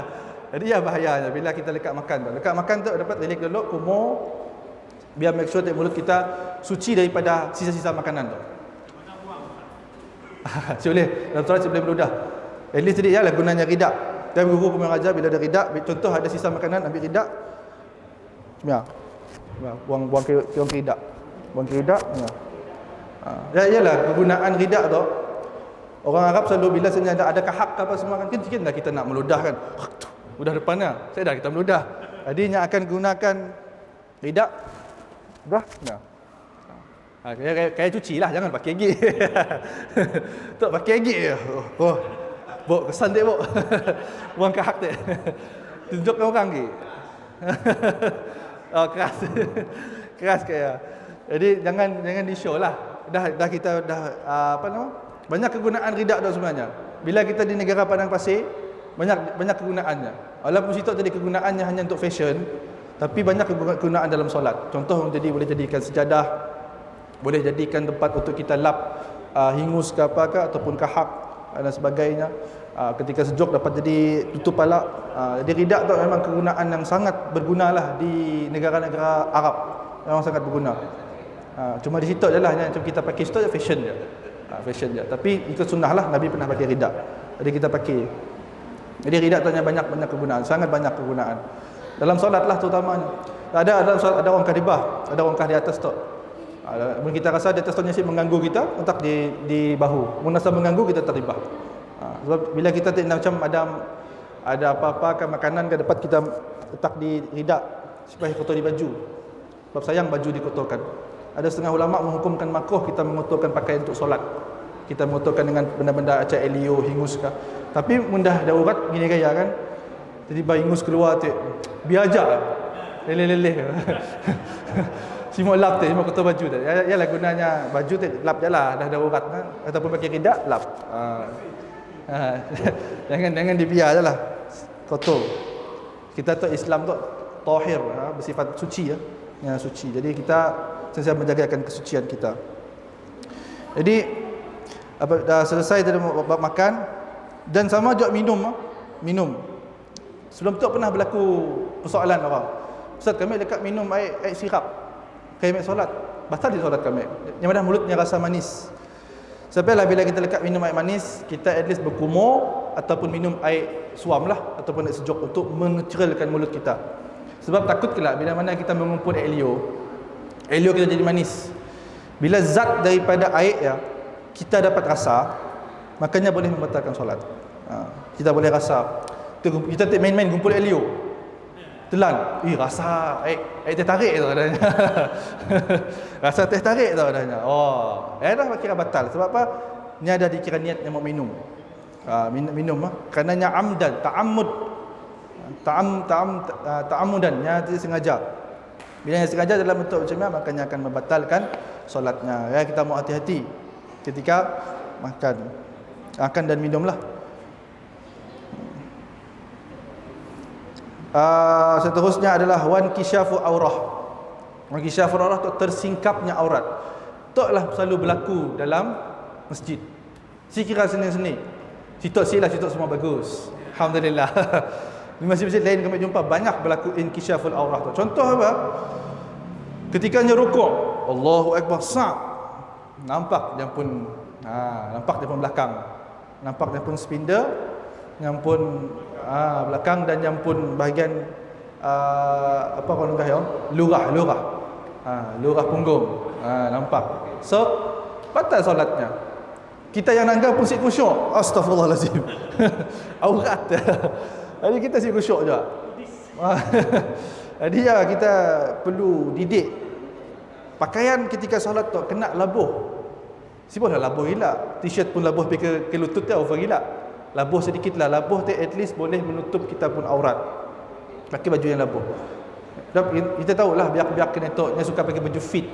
Jadi ya bahayanya bila kita lekat makan. Lekat makan tu dapat relak dulu kumur, biar make sure tak mulut kita suci daripada sisa-sisa makanan tu. Boleh. Dalam solat boleh meludah. At least tadi lah gunanya ridak. Dan guru mengajar bila ada ridak, contoh ada sisa makanan, ambil ridak. Buang ke ridak. Buang ke ridak. Yalah kegunaan ridak tu. Orang Arab selalu bila sebenarnya ada kahak apa semua kan, kita nak meludah kan. Mudah depannya. Saya dah kita meludah. Jadi yang akan gunakan ridak. Dah. Kayak cuci lah, jangan pakai gigi. Tak pakai gigi. Bok kesan dek bok. Buang kahak dek. Tunjukkan orang gigi. Keras. Keras kayak. Jadi jangan di show lah. Dah kita apa nama? Banyak kegunaan ridak tu sebenarnya. Bila kita di negara padang pasir, banyak kegunaannya. Walaupun situ tadi kegunaannya hanya untuk fashion, tapi banyak kegunaan dalam solat. Contoh boleh jadikan sejadah, boleh jadikan tempat untuk kita lap hingus ke apa ke ataupun kahak dan sebagainya. Ketika sejuk dapat jadi tutup palak. Jadi ridak tu memang kegunaan yang sangat bergunalah di negara-negara Arab. Memang sangat berguna. Cuma di situ jelah macam kita pakai situ fashion je. Fashion je. Tapi ikut sunnah lah, Nabi pernah pakai ridak. Jadi kita pakai. Jadi ridak tu banyak kegunaan, sangat banyak kegunaan. Dalam solat lah terutamanya. Dalam solat ada orang kadibah, ada orang di atas tu. Mungkin kita rasa di atas tu nyasib mengganggu kita, letak di bahu. Munasa mengganggu kita tertibah. Sebab bila kita macam ada apa-apa kan makanan ke dapat kita letak di ridak supaya kotor di baju. Sebab sayang baju dikotorkan. Ada setengah ulama menghukumkan makruh kita mengotorkan pakaian untuk solat. Kita mengotorkan dengan benda-benda acak elio, hingus ke. Tapi mudah darurat gini gaya kan. Tiba-tiba hingus keluar tu. Biar ajak lah. Leleh-leleh. Semua lap tu, semua kotor baju tu. Yalah gunanya baju tu lap je lah. Dah darurat kan. Ataupun pakai ridak, lap. Jangan dibiar je lah. Kotor. Kita tu Islam tu tahir, bersifat suci ya. Yang suci. Jadi kita sentiasa menjagakan kesucian kita. Jadi dah selesai tadi bab makan dan sama juga minum. Sebelum tu pernah berlaku persoalan orang. Ustaz, kami dekat minum air sirap. Kami solat, batal di solat kami. Yang mana mulutnya rasa manis. Sampailah bila kita lekat minum air manis, kita at least berkumur ataupun minum air suam lah ataupun air sejuk untuk menetralkan mulut kita. Sebab takut kelak bila mana kita mengumpul air elio kita jadi manis. Bila zat daripada air ya kita dapat rasa, makanya boleh membatalkan solat. Kita boleh rasa. Kita tak main-main kumpul elio. Telan. Rasa air teh tarik tu adanya. Rasa teh tarik tu adanya. Dah kira batal. Sebab apa? Ni ada dikira niat yang mau minum. Minum karenanya amdan, ta'ammud. Ta'ammudan, yang sengaja. Bila yang sengaja dalam bentuk macam ni, makanya akan membatalkan solatnya. Ya, kita mau hati-hati ketika makan dan minumlah. Seterusnya adalah wan kisyafu aurah. Wan kisyafu aurah tu tersingkapnya aurat. Taklah selalu berlaku dalam masjid. Si kira seni-seni. Sitok silah, sitok semua bagus. Alhamdulillah. Di masjid-masjid lain kami jumpa banyak berlaku inkisyaful aurah tu. Contoh apa? Ketikanya rukuk, Allahu akbar, nampak dia pun nampak dia pun belakang. Nampak dia pun spindle, yang pun belakang, dan yang pun bahagian apa orang kata ya? Lurah punggung. Nampak. So, batal solatnya. Kita yang nanggap pun sit khusyuk. Astaghfirullahalazim. Aurat. Jadi kita sit khusyuk juga. Jadi ya, kita perlu didik. Pakaian ketika solat tu kena labuh. Siapa dah labuh gila. T-shirt pun labuh pergi ke lutut dia over gila. Labuh sedikit lah. Labuh tu at least boleh menutup kita pun aurat. Pakai baju yang labuh. Dan kita tahulah biar-biar kena tok yang suka pakai baju fit,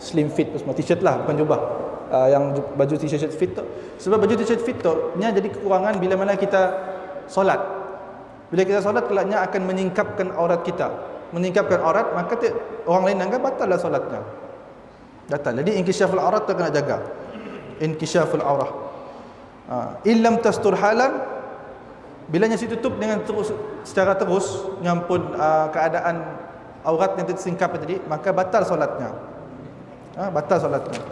slim fit semua, t-shirt lah bukan jubah. Yang baju t-shirt fit tu. Sebab baju t-shirt fit tu nya jadi kekurangan bila mana kita solat. Bila kita solat kelaknya akan menyingkapkan aurat kita. Menyingkapkan aurat, maka orang lain anggap batal lah solatnya. Batal. Jadi inkisyaful aurat tu kena jaga. Inkisyaful aurah. Illam tastur halan, bilanya si tutup dengan terus secara terus nyampun keadaan aurat yang tersingkap tadi, maka batal solatnya. Batal solatnya.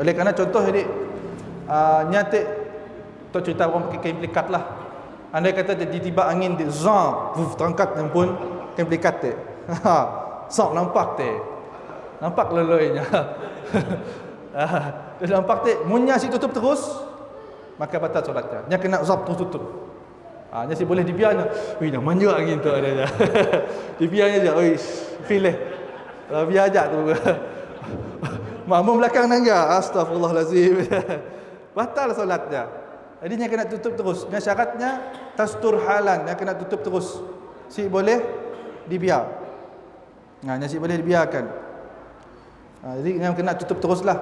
Oleh kerana contoh jadi nyata tu cerita orang pakai kain pelikat lah. Andai kata tiba-tiba angin dia terangkat yang pun kain pelikat dia. Sok nampak dia. Nampak leloinya. Dia nampak dia munya si tutup terus, maka batal solatnya. Dia kena zap terus tutup. Nya si boleh dibiarnya. Wih, dah manja angin tu ada. Dibiarnya je. Oi, feel biar ajak tu. Makmum belakang nangga. Astaghfirullahalazim. Batal solatnya. Jadi dia kena tutup terus. Yang syaratnya tastur halan, yang kena tutup terus. Si boleh dibiar. Yang si boleh dibiarkan. Jadi yang kena tutup teruslah.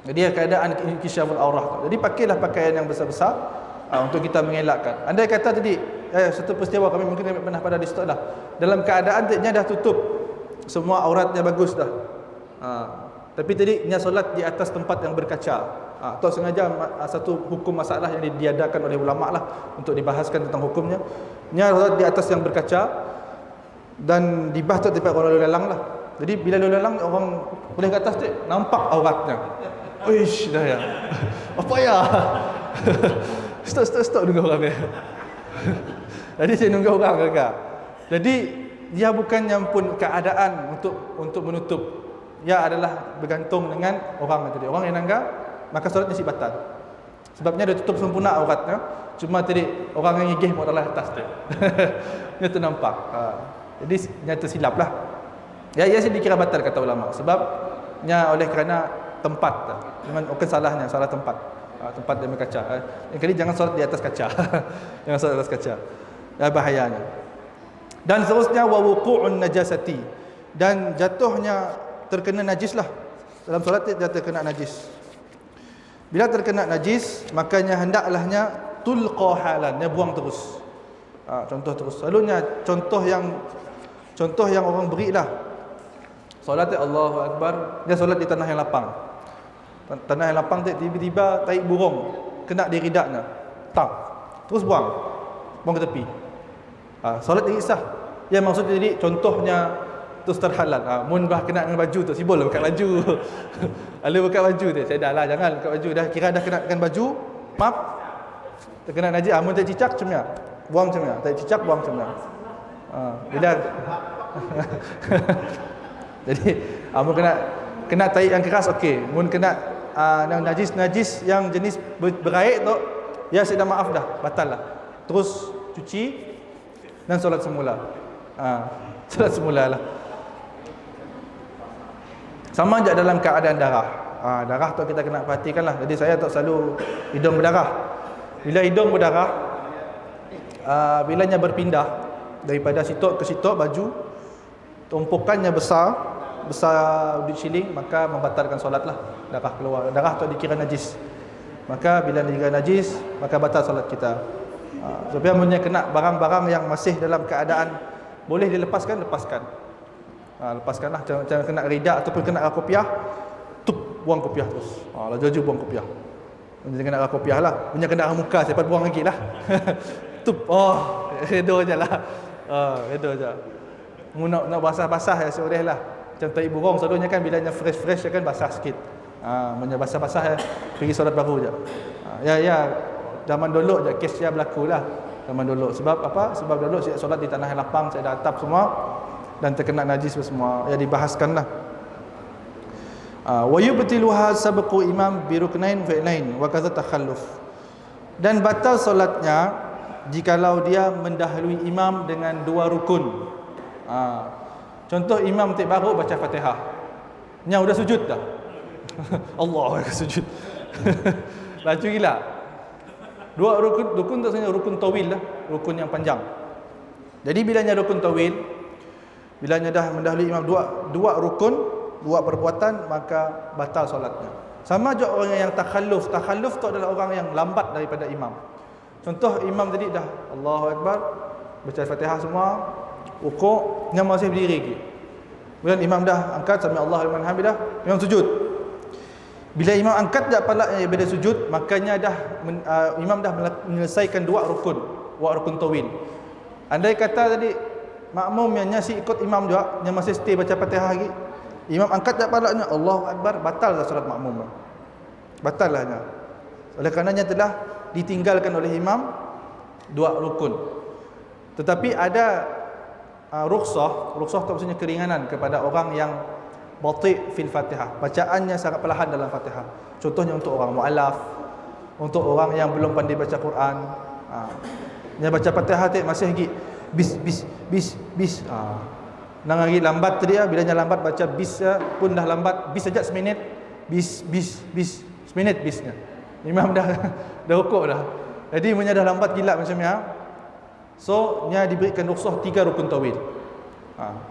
Jadi keadaan inkisyaful aurah. Jadi pakailah pakaian yang besar-besar untuk kita mengelakkan. Andai kata tadi satu peristiwa kami mungkin pernah pada di stok dah. Dalam keadaan dia dah tutup semua auratnya bagus dah. Tapi tadi nya solat di atas tempat yang berkaca. Atau sengaja satu hukum masalah yang diadakan oleh ulama lah untuk dibahaskan tentang hukumnya. Nya solat di atas yang berkaca dan di bawah tu tempat orang lalu lalang lah. Jadi bila lalu lalang orang boleh ke atas tu nampak auratnya. Uish dah ya. Apa ya? Stop nunggu orang ni. Jadi saya nunggu orang kakak. Jadi dia bukan yang pun keadaan untuk menutup. Ia adalah bergantung dengan orang tadi. Orang yang nangga, maka solatnya si batal. Sebabnya dia tutup sempurna auratnya. Cuma tadi orang yang gigih adalah atas tu. Dia tu nampak. Jadi nyata silap lah. Ya sih dikira batal kata ulama. Sebabnya oleh kerana tempat. Memang bukan salahnya, salah tempat. Tempat dia berkaca. Yang kali jangan solat di atas kaca. Jangan solat di atas kaca. Bahayanya. Dan seterusnya wa wuqu'un najasati, dan jatuhnya terkena najis lah. Dalam solat dia terkena najis. Bila terkena najis, makanya hendaklahnya tulqa halan, dia buang terus. Contoh terus. Selalunya contoh yang orang berilah. Solat Allahu Akbar, dia solat di tanah yang lapang. Tanah yang lapang tiba-tiba taik burung kena di ridaknya. Terus buang ke tepi. Solat dia sah. Yang maksud jadi contohnya terus terhalal. Mun bah kena dengan baju tu, sibol buka baju. Ala buka baju tu. Saya dah lah, jangan buka baju. Dah kira dah kena dengan baju, maaf. Terkena najis. Mun tak cicak macamnya. Buang macamnya. Tak cicak buang macamnya. Bila jadi mun kena taik yang keras okey. Mun kena yang najis yang jenis berair tu, ya saya dah maaf dah, batal lah. Terus cuci dan solat semula. Solat semula lah. Sama je dalam keadaan darah. Darah tu kita kena perhatikan lah. Jadi saya tak selalu hidung berdarah. Bila hidung berdarah, bilanya berpindah daripada sitok ke sitok baju, tumpukannya besar di siling, maka membatalkan solat lah. Darah keluar. Darah tu dikira najis. Maka bila dikira najis, maka batal solat kita. Tapi amunnya kena barang-barang yang masih dalam keadaan boleh dilepaskan, lepaskan. Lepaskanlah, jangan kena rida ataupun kena kopiah, buang kopiah terus. Laju buang kopiah. Jangan kena kopiah lah. Punya kena muka, siapa buang lagi lah. Redo je lah. Redo je. Nak basah-basah ya seorang lah. Macam tai burung selalunya kan bilanya fresh kan basah sikit. Punya basah-basah ya, pergi solat baru je. Ya, zaman dulu je kes dia berlaku lah. Zaman dulu. Sebab apa? Sebab dulu saya solat di tanah yang lapang, saya ada atap semua dan terkena najis semua. Ya dibahaskan lah. Wa yubtiluha sabqu imam bi ruknain fi'lain wa kadza takhalluf. Dan batal solatnya jikalau dia mendahului imam dengan 2 rukun. Contoh imam tik baru baca Fatihah. Nya udah sujud dah. Allah sujud. Laju gila. 2 rukun tu sebenarnya rukun tawil lah, rukun yang panjang. Jadi bilanya rukun tawil, bilanya dah mendahului imam 2 rukun, 2 perbuatan, maka batal solatnya. Sama juga orang yang takhalluf. Takhalluf tu adalah orang yang lambat daripada imam. Contoh imam tadi dah Allahu Akbar, baca Fatihah semua, rukuk, yang masih berdiri lagi. Kemudian imam dah angkat sami Allahu liman hamidah, imam sujud. Bila imam angkat dah kepalanya daripada sujud, makanya imam dah menyelesaikan 2 rukun tawil. Andai kata tadi makmum yang nyasi ikut imam juga, yang masih stay baca Fatihah lagi, imam angkat dah kepalanya Allahu Akbar, batal dah solat makmum. Batal lahnya. Oleh karenanya telah ditinggalkan oleh imam 2 rukun. Tetapi ada rukhsah tu maksudnya keringanan kepada orang yang bati' fil Fatihah, bacaannya sangat perlahan dalam Fatihah. Contohnya untuk orang mualaf, untuk orang yang belum pandai baca Quran. Yang baca Fatihah tu masih lagi bis. Nang lagi lambat tu dia, bilanya lambat baca bis pun dah lambat, bis saja seminit, bis seminit bisnya. Imam dah rukuk dah. Jadi punya dah lambat gila macam ni. So nya diberikan rukhsah 3 rukun tawil.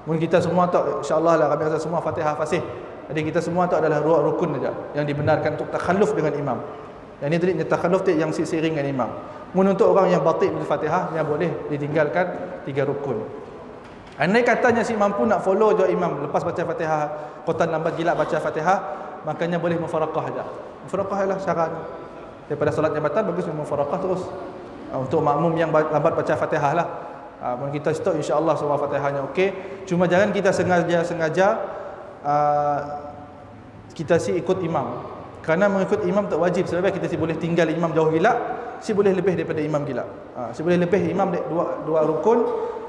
Mungkin kita semua tahu, insya-Allah lah kami rasa semua Fatihah fasih. Jadi kita semua tahu adalah 2 rukun saja yang dibenarkan untuk takhalluf dengan imam. Yang ini tadi takhalluf yang seiring dengan imam. Mun untuk orang yang bati' bil Fatihah, yang boleh ditinggalkan 3 rukun. Andai katanya si mampu nak follow je imam, lepas baca Fatihah kotan lambat gila baca Fatihah, makanya boleh mufaraqah aja. Mufaraqah ialah syaratnya. Daripada solatnya batal, bagus mufaraqah terus. Untuk makmum yang lambat baca Fatihah lah. Kita stop insya-Allah semua Fatihahnya okey. Cuma jangan kita sengaja kita ikut imam. Kerana mengikut imam tak wajib, sebab kita boleh tinggal imam jauh gila, boleh lebih daripada imam gila. Boleh lebih imam 2 rukun,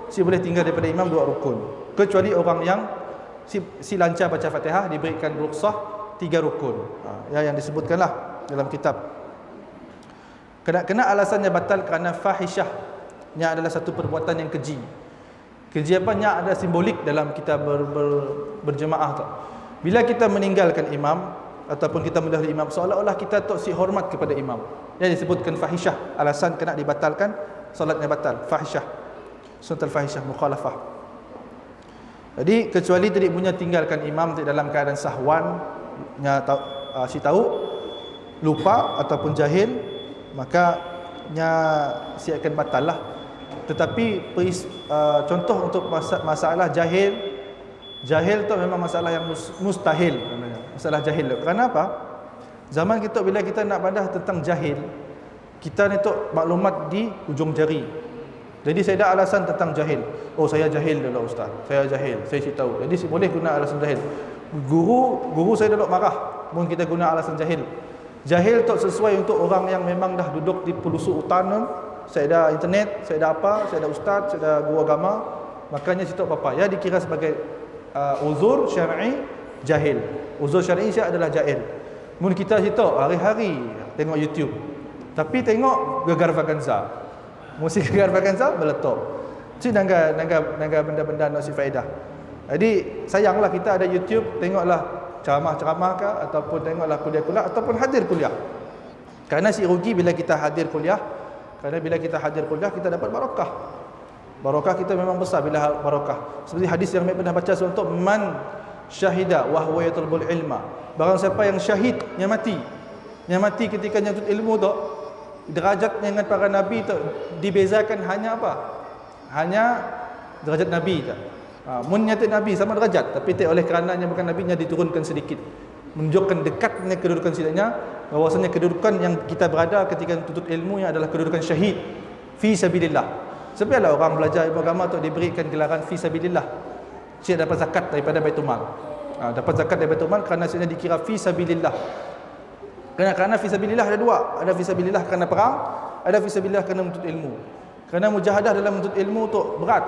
boleh tinggal daripada imam 2 rukun. Kecuali orang yang lancar baca Fatihah diberikan rukhsah 3 rukun. Yang disebutkanlah dalam kitab. Kena alasannya batal kerana fahishah. Nya adalah satu perbuatan yang keji. Keji apa? Nya ada simbolik dalam kita berjemaah tu. Bila kita meninggalkan imam ataupun kita mendahului imam, seolah-olah kita tak si hormat kepada imam. Yang disebutkan fahishah, alasan kena dibatalkan solatnya batal, fahishah. Sunnatul fahishah, mukhalafah. Jadi kecuali tadi punya tinggalkan imam dalam keadaan sahwan, nya si tahu, lupa ataupun jahil, maka nya si akan batal lah. Tetapi contoh untuk masalah jahil tu memang masalah yang mustahil namanya. Masalah jahil. Kerana apa? Zaman kita bila kita nak badah tentang jahil, kita ni tu maklumat di hujung jari. Jadi saya ada alasan tentang jahil. Oh, saya jahil dulu ustaz. Saya jahil, saya tahu. Jadi saya boleh guna alasan jahil. Guru saya dulu marah mun kita guna alasan jahil. Jahil tu sesuai untuk orang yang memang dah duduk di pelusuk hutan. Saya ada internet, saya ada apa, saya ada ustaz, saya ada guru agama, makanya saya tahu apa. Ya dikira sebagai uzur syar'i jahil. Uzur syar'i saya adalah jahil. Mun kita situ hari-hari tengok YouTube, tapi tengok Gegar Vaganza, musik Gegar Vaganza meletup. Itu nangga benda-benda nak si faedah. Jadi sayanglah kita ada YouTube, tengoklah ceramah-ceramah ke, ataupun tengoklah kuliah-kuliah, ataupun hadir kuliah. Kerana si rugi bila kita hadir kuliah. Kerana bila kita hadir kuliah, kita dapat barakah. Barakah kita memang besar bila barakah. Seperti hadis yang saya pernah baca untuk man syahida wa huwa yatlubul ilma. Barang siapa yang syahid, yang mati ketika nyatut ilmu tu, derajatnya dengan para nabi tu dibezakan hanya apa? Hanya derajat nabi tak. Mun nyata nabi sama derajat, tapi oleh kerananya bukan nabinya diturunkan sedikit. Menunjukkan dekatnya kedudukan sidaknya, bahwasanya kedudukan yang kita berada ketika tuntut ilmu yang adalah kedudukan syahid fi sabilillah. Sebenarnya orang belajar ilmu agama tu diberikan gelaran fi sabilillah. Dia dapat zakat daripada Baitul Mal. Dapat zakat dari Baitul Mal kerana dia dikira fi sabilillah. Kerana fi sabilillah ada dua, ada fi sabilillah kerana perang, ada fi sabilillah kerana menuntut ilmu. Kerana mujahadah dalam menuntut ilmu tu berat,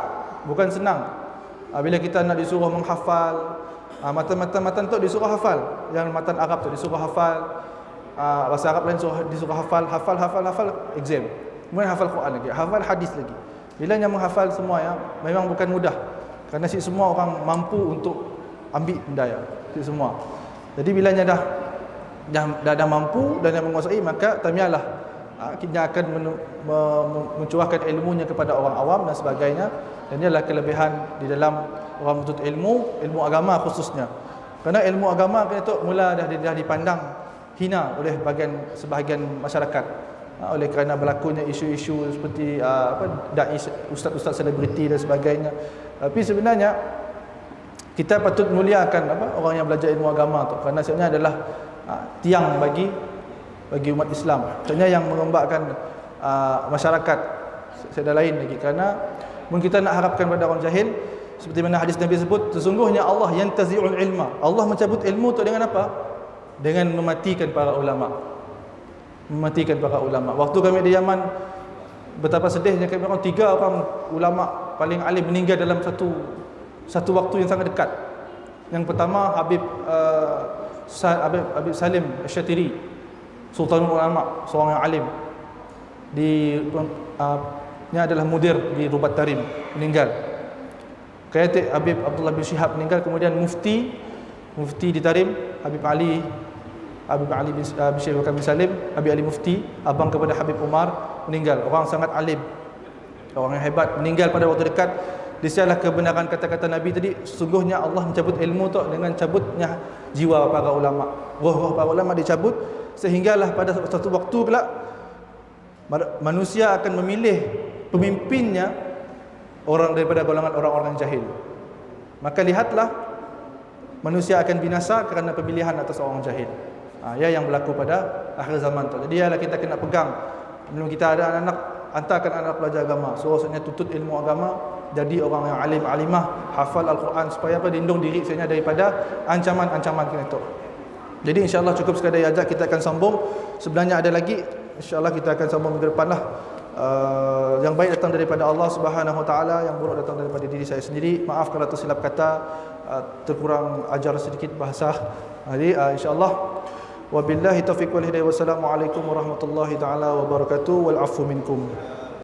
bukan senang. Bila kita nak disuruh menghafal matan tu disuruh hafal, yang matan Arab tu disuruh hafal, bahasa Arab lain disuruh hafal exam. Kemudian hafal Quran lagi, hafal hadis lagi. Bila yang menghafal semua ya, memang bukan mudah. Kerana si semua orang mampu untuk ambil benda ya, si semua. Jadi bila dah mampu dan dah menguasai, maka tamialah kita akan mencurahkan ilmunya kepada orang awam dan sebagainya. Dan ini adalah kelebihan di dalam orang menuntut ilmu agama khususnya. Kerana ilmu agama itu mula dah dipandang hina oleh sebahagian masyarakat. Oleh kerana berlakunya isu-isu seperti dai ustaz-ustaz selebriti dan sebagainya. Tapi sebenarnya kita patut muliakan orang yang belajar ilmu agama tu, kerana sebenarnya adalah tiang bagi umat Islam. Sebenarnya yang mengembangkan masyarakat sedar lain lagi. Kerana mungkin kita nak harapkan pada orang jahil, seperti mana hadis Nabi sebut, sesungguhnya Allah yantazi'ul ilma. Allah mencabut ilmu tu dengan apa? Dengan mematikan para ulama. Mematikan para ulama. Waktu kami di Yaman, betapa sedihnya kami orang 3 orang ulama paling alim meninggal dalam satu waktu yang sangat dekat. Yang pertama Habib Salim Asy-Syatiri, Sultanul Ulama, seorang yang alim. Dia adalah mudir di Rubat Tarim, meninggal. Kaitik Habib Abdullah bin Syihab meninggal. Kemudian mufti di Tarim, Habib Ali bin Syekh bin Salim, Habib Ali Mufti, abang kepada Habib Umar, meninggal. Orang sangat alim, orang yang hebat, meninggal pada waktu dekat. Disialah kebenaran kata-kata Nabi tadi, sesungguhnya Allah mencabut ilmu tu dengan cabutnya jiwa para ulama. Roh-roh para ulama dicabut, sehinggalah pada satu waktu pula manusia akan memilih pemimpinnya orang daripada golongan orang-orang jahil. Maka lihatlah, manusia akan binasa kerana pemilihan atas orang jahil. Ya yang berlaku pada akhir zaman tu. Jadi ialah kita kena pegang. Belum kita ada anak, hantarkan anak belajar agama, seharusnya tuntut ilmu agama, jadi orang yang alim alimah, hafal Al-Quran, supaya lindung diri sebenarnya daripada ancaman-ancaman itu. Jadi insya-Allah cukup sekadar ajak, kita akan sambung. Sebenarnya ada lagi, insya-Allah kita akan sambung minggu depan lah. Yang baik datang daripada Allah Subhanahu Wa Taala, yang buruk datang daripada diri saya sendiri. Maaf kalau tersilap kata, terkurang ajar sedikit bahasa. Jadi insya-Allah, wabillahi taufiq wal hidayah, wassalamualaikum warahmatullahi taala wabarakatuh, wal afu minkum.